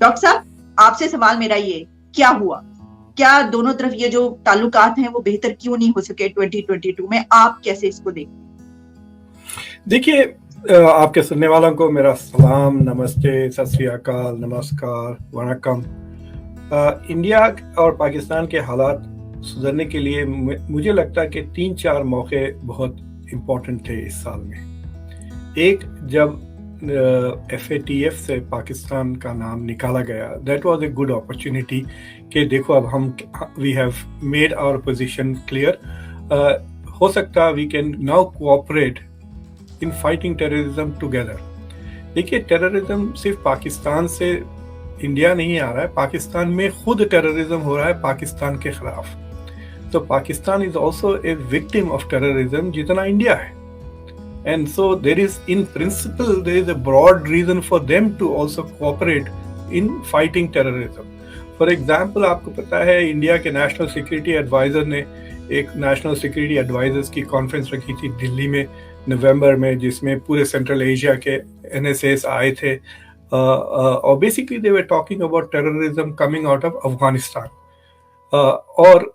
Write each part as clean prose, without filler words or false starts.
Doctor साहब, आपसे सवाल मेरा ये, क्या हुआ? क्या दोनों तरफ ये जो ताल्लुकात हैं वो बेहतर क्यों नहीं हो सके 2022 में? आप कैसे इसको देखते? देखिए, आपके सुनने वालों को मेरा सलाम, नमस्ते, सत श्री अकाल, नमस्कार, वनक्कम। इंडिया और पाकिस्तान के हालात सुधरने के लिए मुझे लगता है कि 3-4 मौके बहुत इम्पोर्टेंट थे इस साल में। एक, जब FATF से पाकिस्तान का नाम निकाला गया, that was a good opportunity कि देखो अब we have made our position clear. हो सकता है we can now cooperate in fighting terrorism together. देखिए, टेररिज्म सिर्फ पाकिस्तान से इंडिया नहीं आ रहा है, पाकिस्तान में खुद टेररिज्म हो रहा है पाकिस्तान के खिलाफ। तो Pakistan is also a victim of terrorism जितना इंडिया है। And so there is, in principle, there is a broad reason for them to also cooperate in fighting terrorism. For example, आपको पता है इंडिया के नेशनल सिक्योरिटी एडवाइजर ने एक national security advisers की conference रखी थी दिल्ली में नवंबर में, जिसमें पूरे सेंट्रल एशिया के NSAs आए थे और basically they were talking about terrorism coming out of Afghanistan. और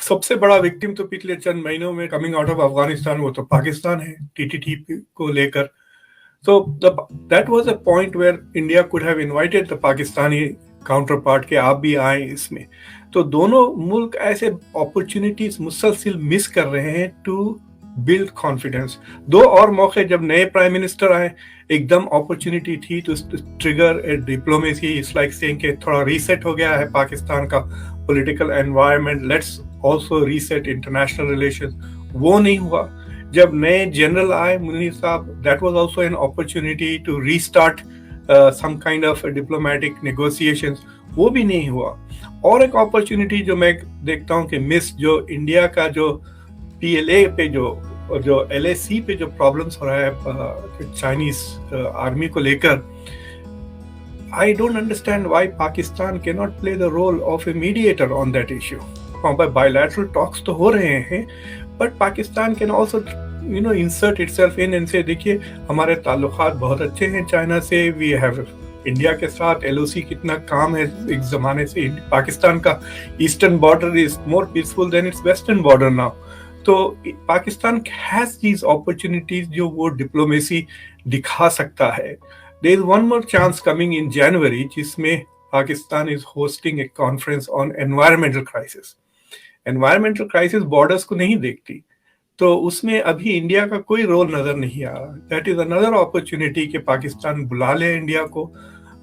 सबसे बड़ा विक्टिम तो पिछले चंद महीनों में कमिंग आउट ऑफ अफगानिस्तान वो तो पाकिस्तान है, TTP को लेकर। So that was a point where India could have invited the Pakistani counter part के आप भी आए इसमें। तो दोनों मुल्क ऐसे अपॉर्चुनिटीज मुसलसिल मिस कर रहे हैं टू बिल्ड कॉन्फिडेंस। 2 और मौके जब नए प्राइम मिनिस्टर आए, एकदम अपॉर्चुनिटी थी to trigger a diplomacy. It's like saying कि थोड़ा रीसेट हो गया है पाकिस्तान का political environment, let's also reset international relations. वो नहीं हुआ। जब नए जनरल आए मुनीर साहब, that was also an opportunity to restart some kind of diplomatic negotiations. वो भी नहीं हुआ। और एक अपॉर्चुनिटी जो मैं देखता हूँ कि मिस, जो इंडिया का जो PLA पे जो LAC पे जो प्रॉब्लम्स हो रहा है चाइनीज आर्मी को लेकर, I don't understand why Pakistan cannot play the role of a mediator on that issue. वहाँ पर bilateral talks तो हो रहे हैं, but Pakistan can also insert itself in and say, देखिए हमारे ताल्लुकात बहुत अच्छे हैं चाइना से, we have इंडिया के साथ LOC कितना काम है एक जमाने से। पाकिस्तान का eastern border is more peaceful than its western border now. तो पाकिस्तान हैज दीज अपॉर्चुनिटीज जो वो डिप्लोमेसी दिखा सकता है। There is one more chance coming in January, जिसमें Pakistan is hosting a conference on environmental crisis. Environmental crisis borders को नहीं देखती, तो उसमें अभी इंडिया का कोई रोल नजर नहीं आ रहा। That is another opportunity कि पाकिस्तान बुला ले इंडिया को।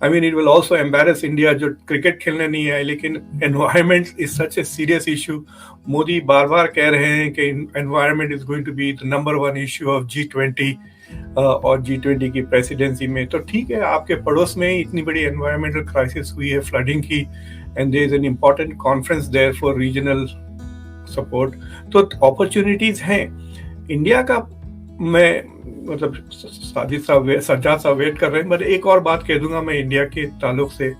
I mean, it will also embarrass India जो क्रिकेट खेलने नहीं है, लेकिन environment is such a serious issue. Modi बार बार कह रहे हैं कि environment is going to be the number 1 issue of G20 और G20 की प्रेसिडेंसी में। तो ठीक है, आपके पड़ोस में इतनी बड़ी एनवायरमेंटल क्राइसिस हुई है, फ्लडिंग की, and there is an important conference there for regional support. तो अपॉर्चुनिटीज हैं इंडिया का। मैं मतलब सज्जा सा वेट कर रहे हैं, बट एक और बात कह दूंगा मैं इंडिया के ताल्लुक से।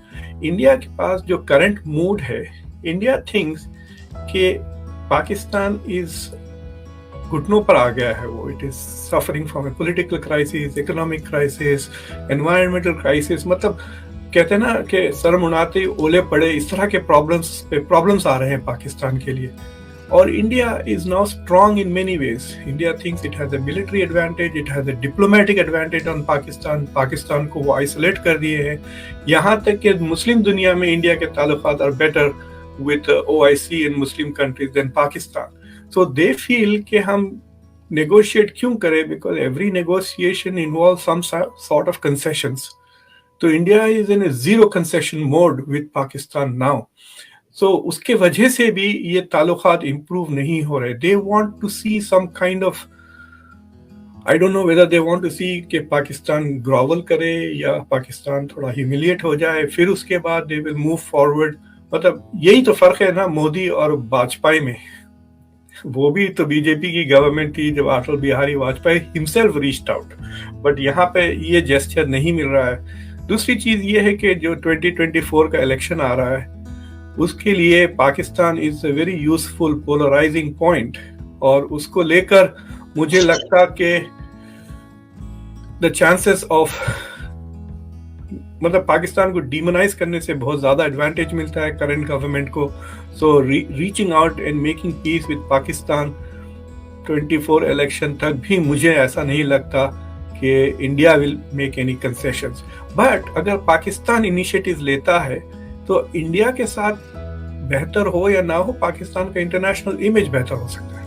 इंडिया के पास जो करंट मूड है, इंडिया थिंक्स कि पाकिस्तान इज घुटनों पर आ गया है, वो it is suffering from A political crisis, economic crisis, environmental crisis. मतलब कहते हैं ना कि सर मुनाते ओले पड़े, इस तरह के प्रॉब्लम्स आ रहे हैं पाकिस्तान के लिए। और India is now strong in many ways. India thinks it has a military advantage, it has a diplomatic advantage on Pakistan. Pakistan को वो आइसोलेट कर दिए हैं, यहाँ तक कि मुस्लिम दुनिया में इंडिया के ताल्लुकात are better with OIC and Muslim countries than Pakistan. So they feel कि हम negotiate क्यों करें, because every negotiation involves some sort of concessions. तो India is in a zero concession mode with Pakistan now. So उसके वजह से भी ये ताल्लुकात improve नहीं हो रहे। They want to see some kind of, I don't know whether they want to see कि पाकिस्तान grovel करे या पाकिस्तान थोड़ा humiliate हो जाए, फिर उसके बाद they will move forward। मतलब यही तो फर्क है ना मोदी और वाजपेयी में। वो भी तो बीजेपी की गवर्नमेंट थी जब Atal Bihari Vajpayee himself reached out, but यहाँ पे ये जेस्चर नहीं मिल रहा है। दूसरी चीज ये है कि जो 2024 का इलेक्शन आ रहा है, उसके लिए Pakistan is a very useful polarising point, और उसको लेकर मुझे लगता कि द चांसेस ऑफ मतलब पाकिस्तान को डिमोनाइज करने से बहुत ज़्यादा एडवांटेज मिलता है करंट गवर्नमेंट को। So reaching out and making peace with Pakistan 24 election तक भी मुझे ऐसा नहीं लगता कि India will make any concessions. But अगर पाकिस्तान इनिशिएटिव लेता है तो इंडिया के साथ बेहतर हो या ना हो, पाकिस्तान का इंटरनेशनल इमेज बेहतर हो सकता है।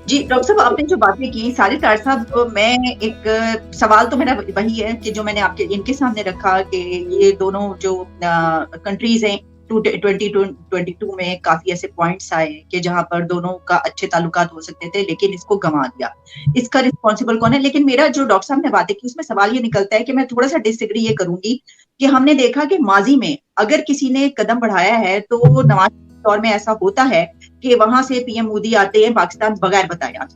जी डॉक्टर साहब, आपने जो बातें की सारे तार साहब, मैं एक सवाल तो मेरा वही है कि जो मैंने आपके इनके सामने रखा कि ये दोनों जो कंट्रीज हैं 2022 में काफी ऐसे पॉइंट्स आए कि जहां पर दोनों का अच्छे ताल्लुकात हो सकते थे, लेकिन इसको गंवा दिया। इसका रिस्पॉन्सिबल कौन है? लेकिन मेरा जो डॉक्टर साहब ने बातें की उसमें सवाल ये निकलता है कि मैं थोड़ा सा डिसएग्री ये करूंगी कि हमने देखा कि माजी में अगर किसी ने कदम बढ़ाया है तो नवाज दौर में ऐसा होता है कि वहां से पीएम मोदी आते हैं पाकिस्तान बगैर बताया।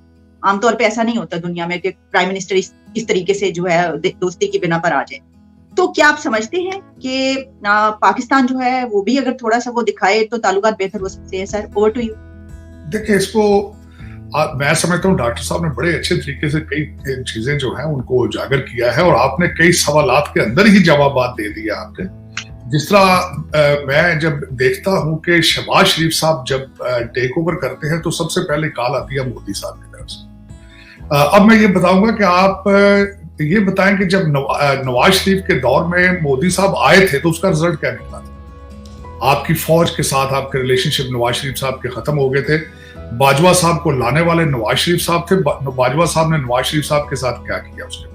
आमतौर पे ऐसा नहीं होता दुनिया में कि प्राइम मिनिस्टर इस तरीके से जो है दोस्ती की बिना पर आ जाए। तो क्या आप समझते हैं कि पाकिस्तान जो है वो भी अगर थोड़ा सा वो दिखाए तो ताल्लुकात बेहतर हो सकते हैं? Sir, over to you. देखिए, इसको मैं समझता हूँ डॉक्टर साहब ने बड़े अच्छे तरीके से कई चीजें जो हैं उनको उजागर किया है, और आपने कई सवालात के अंदर ही जवाब दे दिया आपने। जिस तरह मैं जब देखता हूं कि शहबाज शरीफ साहब जब टेक ओवर करते हैं तो सबसे पहले कॉल आती है मोदी साहब की तरफ से। अब मैं ये बताऊंगा कि आप ये बताएं कि जब नवाज शरीफ के दौर में मोदी साहब आए थे तो उसका रिजल्ट क्या निकला था? आपकी फौज के साथ आपके रिलेशनशिप नवाज शरीफ साहब के खत्म हो गए थे। बाजवा साहब को लाने वाले नवाज शरीफ साहब थे। बाजवा साहब ने नवाज शरीफ साहब के साथ क्या किया उसके बाद?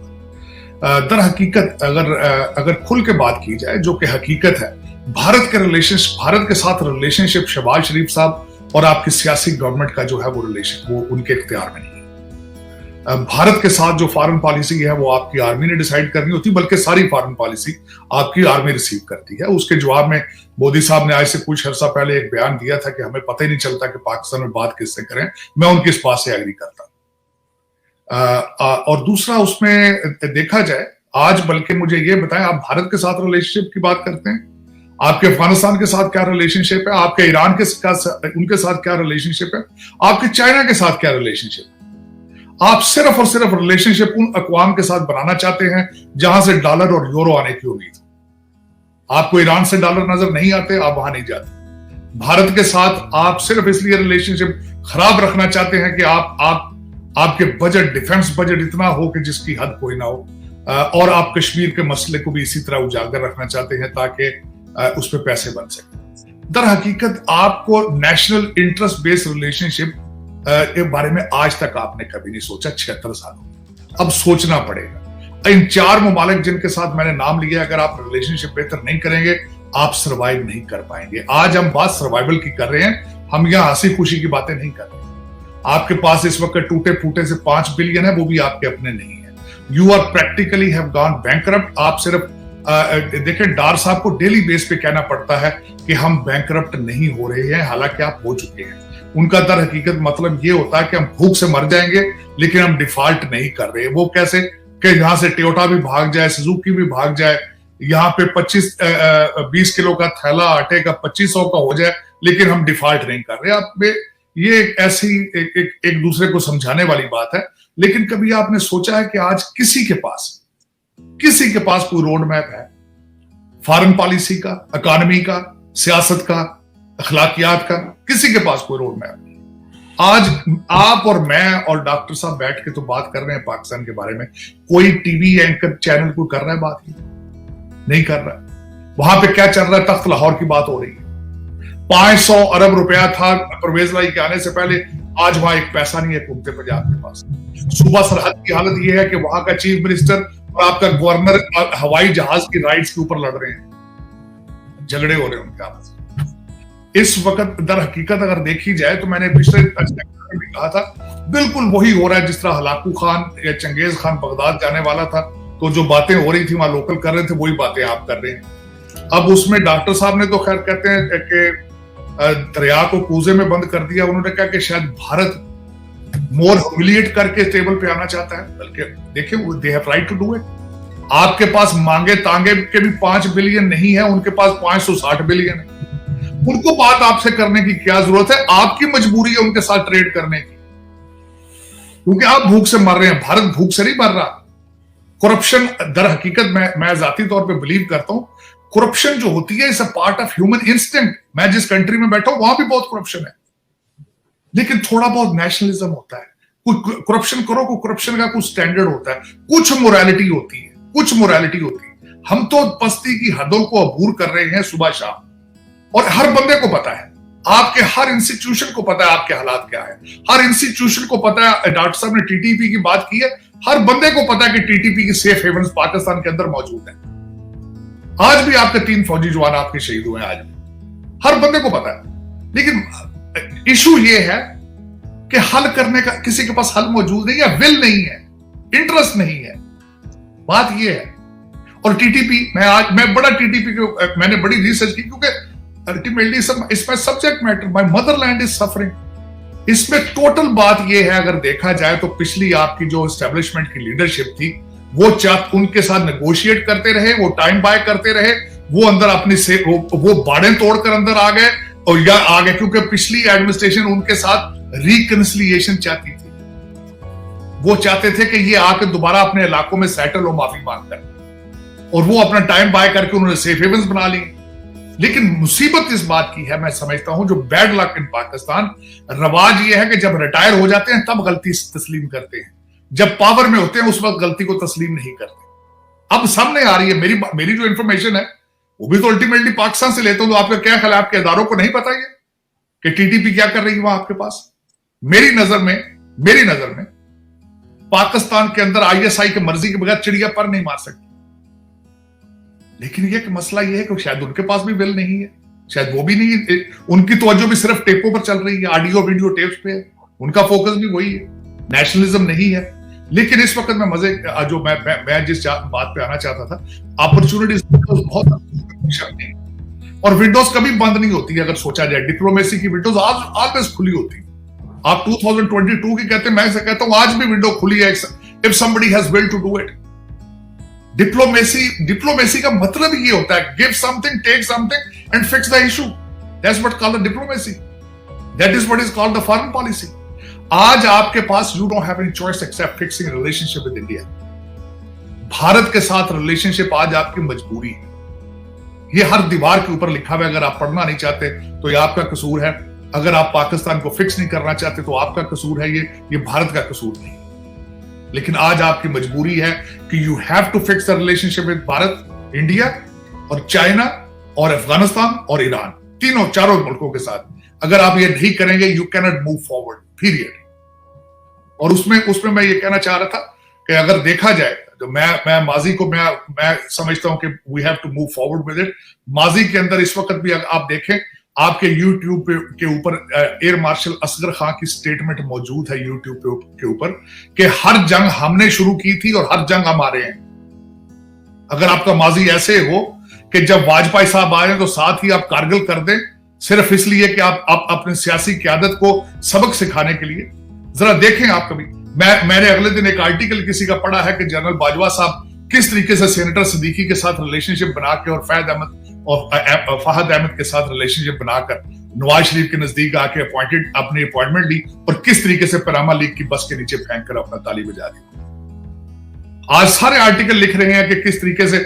दर हकीकत अगर खुल के बात की जाए, जो कि हकीकत है, भारत के साथ रिलेशनशिप शहबाज शरीफ साहब और आपकी सियासी गवर्नमेंट का जो है वो रिलेशन वो उनके इख्तियार में नहीं है। भारत के साथ जो फॉरेन पॉलिसी है वो आपकी आर्मी ने डिसाइड करनी होती, बल्कि सारी फॉरेन पॉलिसी आपकी आर्मी रिसीव करती है। उसके जवाब में मोदी साहब ने आज से कुछ अर्सा पहले एक बयान दिया था कि हमें पता ही नहीं चलता कि पाकिस्तान में बात किससे करें। मैं उनकी इस बात से एग्री करता हूं। और दूसरा, उसमें देखा जाए आज, बल्कि मुझे ये बताएं, आप भारत के साथ रिलेशनशिप की बात करते हैं, आपके अफगानिस्तान के साथ क्या रिलेशनशिप है, आपके ईरान के उनके साथ क्या रिलेशनशिप है, आपके चाइना के साथ क्या रिलेशनशिप है? आप सिर्फ और सिर्फ रिलेशनशिप उन अक़वाम के साथ बनाना चाहते हैं जहां से डॉलर और यूरो आने की उम्मीद हो। आपको ईरान से डॉलर नजर नहीं आते, आप वहां नहीं जाते। भारत के साथ आप सिर्फ इसलिए रिलेशनशिप खराब रखना चाहते हैं कि आपके बजट, डिफेंस बजट इतना हो कि जिसकी हद कोई ना हो, और आप कश्मीर के मसले को भी इसी तरह उजागर रखना चाहते हैं ताकि उस पर पैसे बन सके। दर हकीकत आपको नेशनल इंटरेस्ट बेस्ड रिलेशनशिप के बारे में आज तक आपने कभी नहीं सोचा। 76 सालों अब सोचना पड़ेगा। इन 4 ममालिक जिनके साथ मैंने नाम लिया, अगर आप रिलेशनशिप बेहतर नहीं करेंगे आप सर्वाइव नहीं कर पाएंगे। आज हम बात सर्वाइवल की कर रहे हैं, हम यहाँ हंसी खुशी की बातें नहीं कर रहे। आपके पास इस वक्त टूटे फूटे से 5 बिलियन है, वो भी आपके अपने नहीं है। You are practically have gone bankrupt. आप सिर्फ देखें, डार साहब को डेली बेस पे कहना पड़ता है कि हम बैंकरप्ट नहीं हो रहे हैं, हालांकि आप हो चुके हैं। उनका दर हकीकत मतलब ये होता है कि हम भूख से मर जाएंगे लेकिन हम डिफॉल्ट नहीं कर रहे। वो कैसे कि यहां से टोयोटा भी भाग जाए, सुजुकी भी भाग जाए, यहाँ पे 20 किलो का थैला आटे का 2500 का हो जाए, लेकिन हम डिफॉल्ट नहीं कर रहे। आप ये ऐसी एक दूसरे को समझाने वाली बात है। लेकिन कभी आपने सोचा है कि आज किसी के पास कोई रोड मैप है फॉरेन पॉलिसी का, इकोनॉमी का, सियासत का, अखलाकियात का? किसी के पास कोई रोड मैप नहीं। आज आप और मैं और डॉक्टर साहब बैठ के तो बात कर रहे हैं पाकिस्तान के बारे में, कोई टीवी एंकर चैनल कोई कर रहा है बात? नहीं कर रहा है। वहां पे क्या चल रहा है? तख्त लाहौर की बात हो रही है। 500 अरब रुपया था परवेज लाई के आने से पहले, आज वहां एक पैसा नहीं है कुत्ते पंजाब के पास। सूबा सरहद की हालत यह है कि वहां का चीफ मिनिस्टर और आपका गवर्नर हवाई जहाज की राइट्स के ऊपर लड़ रहे हैं, झगड़े हो रहे हैं उनके आपस में इस वक्त। दर हकीकत अगर देखी जाए तो मैंने पिछले में भी कहा था, बिल्कुल वही हो रहा है जिस तरह हलाकू खान या चंगेज खान बगदाद जाने वाला था, तो जो बातें हो रही थी वहां लोकल कर रहे थे, वही बातें आप कर रहे हैं। अब उसमें डॉक्टर साहब ने तो खैर कहते हैं कि दरिया को कूजे में बंद कर दिया। उन्होंने कहा कि शायद भारत मोर ह्यूमिलिएट करके टेबल पे आना चाहता है, बल्कि देखिए they have right to do it. आपके पास मांगे तांगे के भी 5 बिलियन नहीं है, उनके पास 560 बिलियन है। उनको बात आपसे करने की क्या जरूरत है? आपकी मजबूरी है उनके साथ ट्रेड करने की, क्योंकि आप भूख से मर रहे हैं। भारत भूख से नहीं मर रहा, करप्शन दर हकीकत मैं जाती तौर पे बिलीव करता हूं, करप्शन जो होती है is a part of human instinct. मैं जिस कंट्री में बैठा हूं वहां भी बहुत करप्शन है, लेकिन थोड़ा बहुत नेशनलिज्म होता है। कुछ करप्शन करो, कुछ करप्शन का कुछ स्टैंडर्ड होता है, कुछ मोरालिटी होती है, कुछ मोरालिटी होती है। हम तो पस्ती की हदों को अबूर कर रहे हैं सुबह शाम, और हर बंदे को पता है, आपके हर इंस्टीट्यूशन को पता है आपके हालात क्या है, हर इंस्टीट्यूशन को पता है। डॉक्टर साहब ने टीटीपी की बात की है, हर बंदे को पता है कि टीटीपी की सेफ हेवन्स पाकिस्तान के अंदर मौजूद है। आज भी आपके 3 फौजी जवान आपके शहीद हुए हैं, आज भी हर बंदे को पता है। लेकिन इशू ये है कि हल करने का किसी के पास हल मौजूद नहीं, या विल नहीं है, इंटरेस्ट नहीं है। बात ये है। और टीटीपी, मैं बड़ा टीटीपी को मैंने बड़ी रिसर्च की, क्योंकि अल्टीमेटली इसमें subject matter, my Motherland is suffering. इसमें टोटल बात ये है, अगर देखा जाए तो पिछली आपकी जो एस्टेब्लिशमेंट की लीडरशिप थी, वो उनके साथ नेगोशिएट करते रहे, वो टाइम बाय करते रहे, वो अंदर अपनी से वो बाड़े तोड़कर अंदर आ गए, और या आ गए क्योंकि पिछली एडमिनिस्ट्रेशन उनके साथ रिकंसिलिएशन चाहती थी। वो चाहते थे कि ये आके दोबारा अपने इलाकों में सेटल हो माफी मांगकर, और वो अपना टाइम बाय करके उन्होंने सेफ हेवन्स बना ली। लेकिन मुसीबत इस बात की है, मैं समझता हूं, जो बैड लक इन पाकिस्तान, रवाज ये है कि जब रिटायर हो जाते हैं तब गलती तस्लीम करते हैं, जब पावर में होते हैं उस वक्त गलती को तस्लीम नहीं करते। अब सामने आ रही है मेरी जो इंफॉर्मेशन है, वो भी तो अल्टीमेटली पाकिस्तान से लेता हूं, तो आपका क्या ख्याल है? आपके इदारों को नहीं पता ये कि टीटीपी क्या कर रही है वहां आपके पास? मेरी नजर में पाकिस्तान के अंदर आईएसआई की मर्जी के बगैर चिड़िया पर नहीं मार सकती। लेकिन ये मसला ये है कि शायद उनके पास भी विल नहीं है, शायद वो भी नहीं, उनकी तवज्जो भी सिर्फ टेपों पर चल रही है, ऑडियो वीडियो टेप्स पे है, उनका फोकस भी वही है, नेशनलिज्म नहीं है। लेकिन इस वक्त मैं जो मैं जिस बात पे आना चाहता था, अपॉर्चुनिटीज बहुत, और विंडोज कभी बंद नहीं होती है। अगर सोचा जाए, डिप्लोमेसी की विंडोज ऑलवेज खुली होती है। आप 2022 की कहते हैं, मैं कहता हूं आज भी विंडो खुली है, if somebody has will to do it. Diplomacy का मतलब ये होता है, give something, take something and fix the issue. That's what called the diplomacy, that is what is called the foreign policy. आज आपके पास you don't have any choice except fixing relationship with India. Bharat के साथ relationship आज आपकी मजबूरी है। ये हर दीवार के ऊपर लिखा हुआ है, अगर आप पढ़ना नहीं चाहते तो ये आपका कसूर है, अगर आप पाकिस्तान को फिक्स नहीं करना चाहते तो आपका कसूर है, ये भारत का कसूर नहीं। लेकिन आज आपकी मजबूरी है कि you have to fix the relationship with Bharat, India और चाइना और अफगानिस्तान और ईरान, तीनों चारों मुल्कों के साथ। अगर आप ये नहीं करेंगे, you can not move forward, period. और उसमें मैं ये कहना चाह रहा था कि अगर देखा जाए तो मैं माजी को मैं समझता हूं कि we have to move forward with it. माजी के अंदर इस वक्त भी आप देखें, आपके यूट्यूब के ऊपर एयर मार्शल असगर खान की स्टेटमेंट मौजूद है यूट्यूब के ऊपर, कि हर जंग हमने शुरू की थी और हर जंग हम आ रहे हैं। अगर आपका माजी ऐसे हो कि जब वाजपेयी साहब आए तो साथ ही आप कारगिल कर दें, सिर्फ इसलिए कि आप अपनी सियासी क्यादत को सबक सिखाने के लिए, जरा देखें आप कभी। मैंने अगले दिन एक आर्टिकल किसी का पढ़ा है कि जनरल बाजवा साहब किस तरीके से सेनेटर सिद्दीकी के साथ रिलेशनशिप बना के, और फहद अहमद के साथ रिलेशनशिप बनाकर नवाज शरीफ के नजदीक आके अपनी अपॉइंटमेंट ली, और किस तरीके से पनामा लीग की बस के नीचे फेंक कर अपना ताली बजा दी। आज सारे आर्टिकल लिख रहे हैं कि किस तरीके से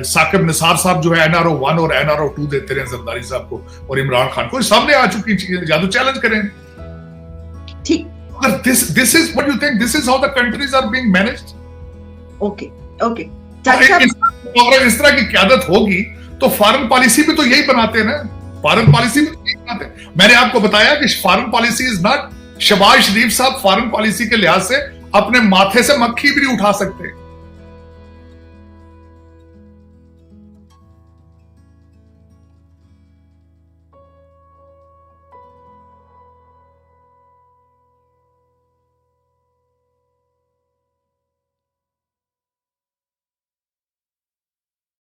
साकिब निसार साहब जो है NRO 1 और NRO 2 देते रहे जरदारी साहब को और इमरान खान को। सामने आ चुकी चीजें, जादू चैलेंज करें। ठीक, this is what you think, this is how the countries are being managed. Okay. अगर इस तरह की क्यादत होगी तो फॉरेन पॉलिसी भी तो यही बनाते हैं ना, फॉरेन पॉलिसी भी तो यही बनाते हैं। मैंने आपको बताया कि foreign policy is not, Shahbaz Sharif साहब फॉरेन पॉलिसी के लिहाज से अपने माथे से मक्खी भी नहीं उठा सकते।